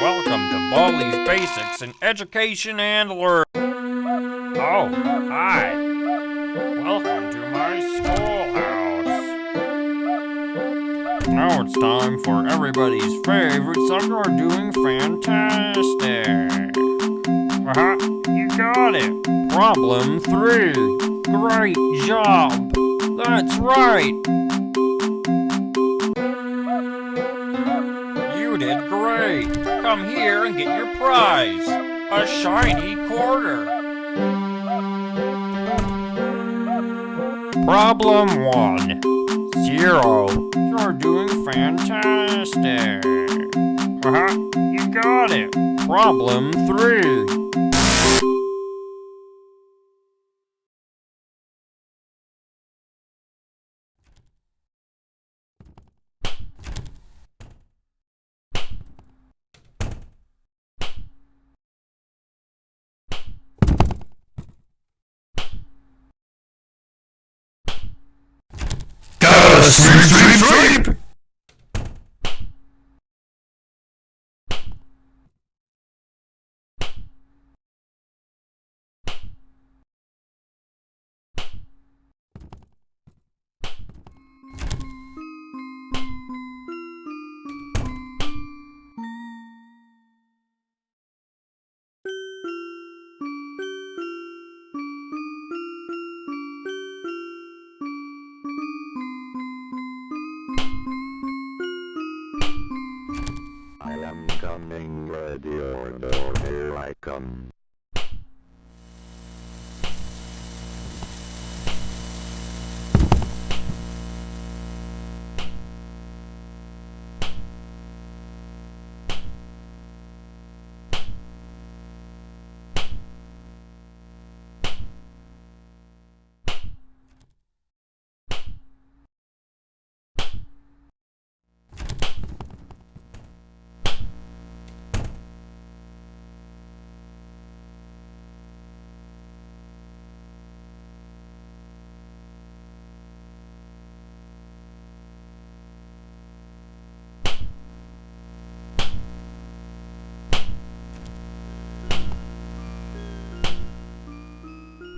Welcome to Baldis Basics in Education and Learning. Oh, hi. Welcome to my schoolhouse. Now it's time for everybody's favorite subject. You're doing fantastic. You got it. Problem 3. Great job. That's right. You did great. Come here and get your prize. A shiny quarter. Problem 1. 0. You're doing fantastic. You got it. Problem 3. Sleep! I am coming, ready or no, here I come.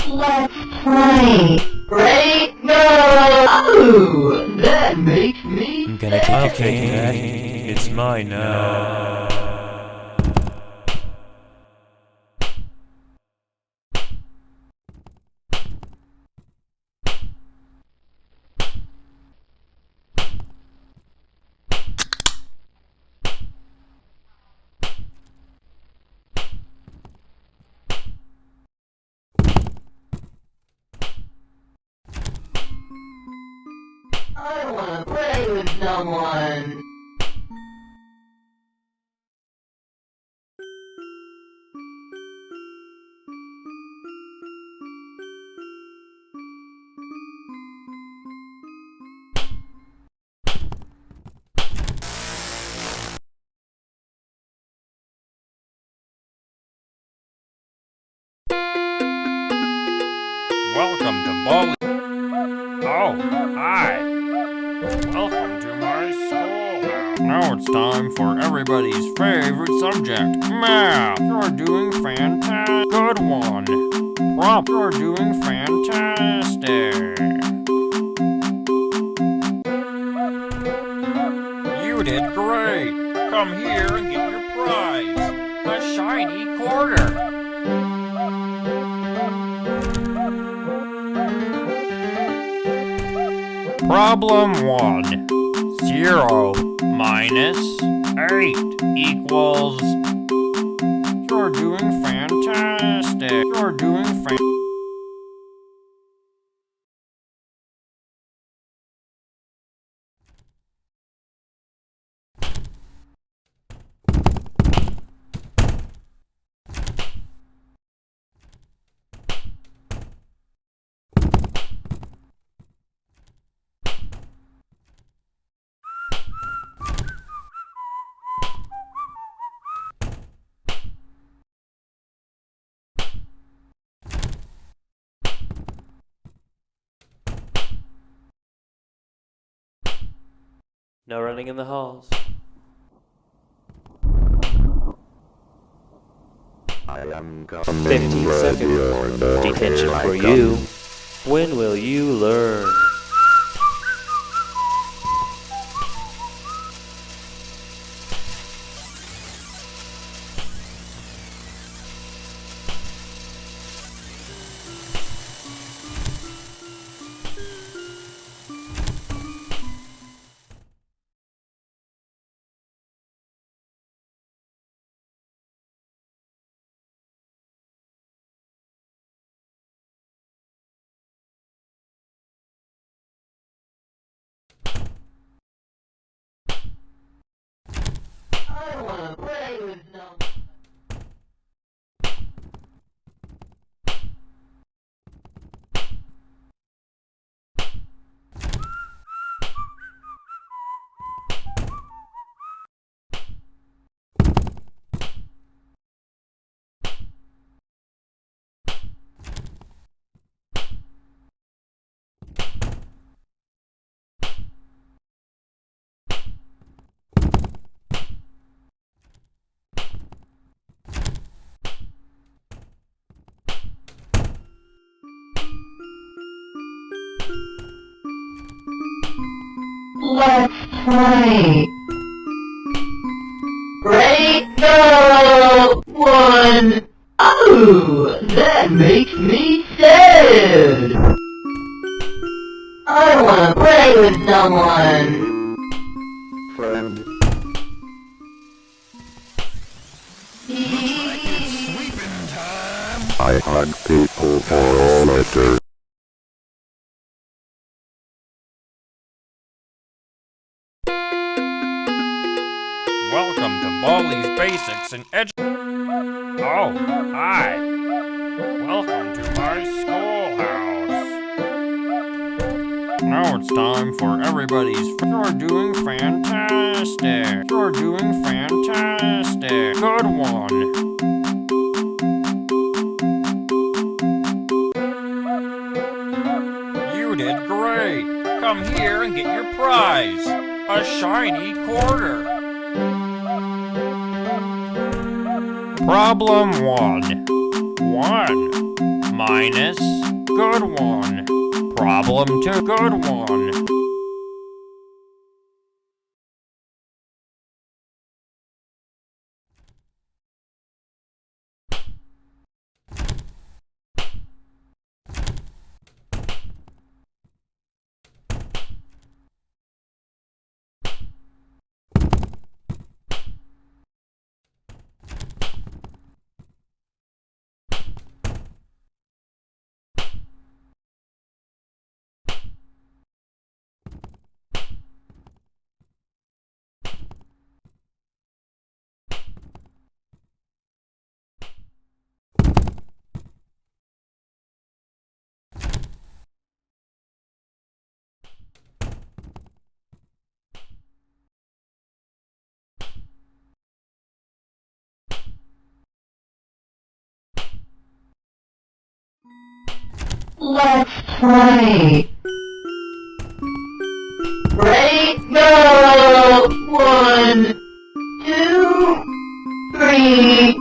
Let's play. Ready? Go! Oh, that makes me... I'm gonna take your cake, Daddy. It's mine now. I wanna play with someone. Welcome to Baldis. Oh, hi. Welcome to my schoolhouse. Now it's time for everybody's favorite subject, math. You're doing fantastic. Good one. You're doing fantastic. You did great. Come here and get your prize. A shiny quarter. Problem 1. 0 minus 8 equals... You're doing fantastic. You're doing fantastic. No running in the halls. I am coming 15 with seconds. your door. Detention Here I for come. you. When will you learn? I wanna play with someone. Let's play. Ready? Go! One. Oh, that makes me sad. I wanna play with someone. Friend, I hug people for all eternity. Welcome to Baldis Basics and Oh, hi. Welcome to my schoolhouse. Now it's time for everybody's. You're doing fantastic. You're doing fantastic. Good one. You did great. Come here and get your prize. A shiny quarter. Problem 1. 1 minus good one. Problem 2. Good one. Let's play. Ready? Go! 1, 2, 3,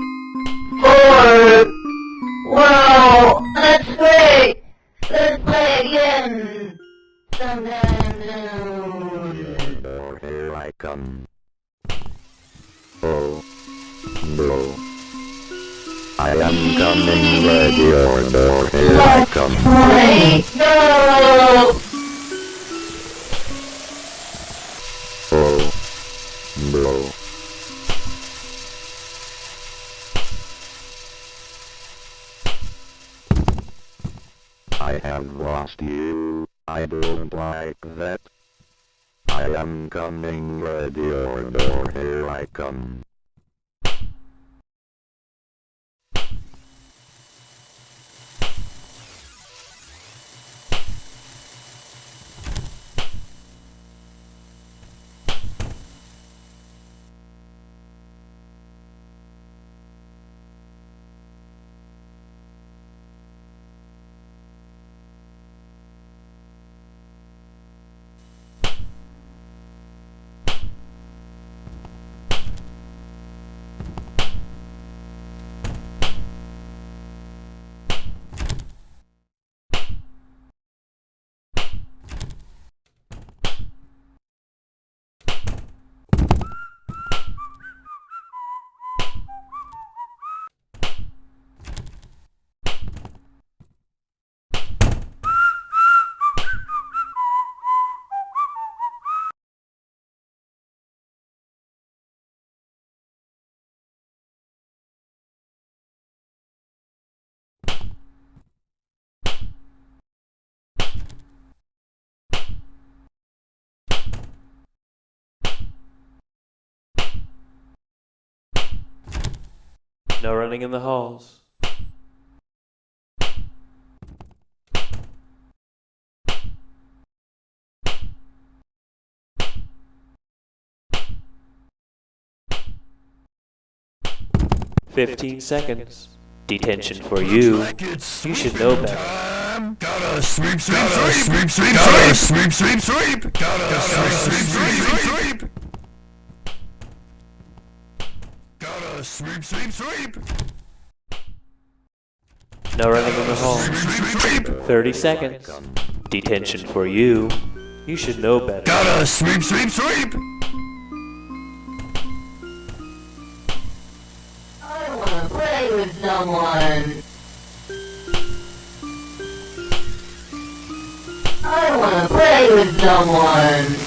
4. Wow, let's play. Let's play again. Sometime soon. Door, here I come. Oh, no. I am coming with your door. Here I Let's come. play. Go! Oh, no. I have lost you. I don't like that. I am coming with your door. Here I come. No running in the halls. "15 seconds. Detention for you. You should know better." Gotta sweep, sweep, sweep, sweep, sweep, gotta sweep, sweep, sweep, gotta sweep, sweep, sweep, gotta sweep, sweep, sweep. No running in the halls. 30 seconds. Detention for you. You should know better. Gotta sweep, sweep, sweep. I wanna play with someone. I wanna play with someone.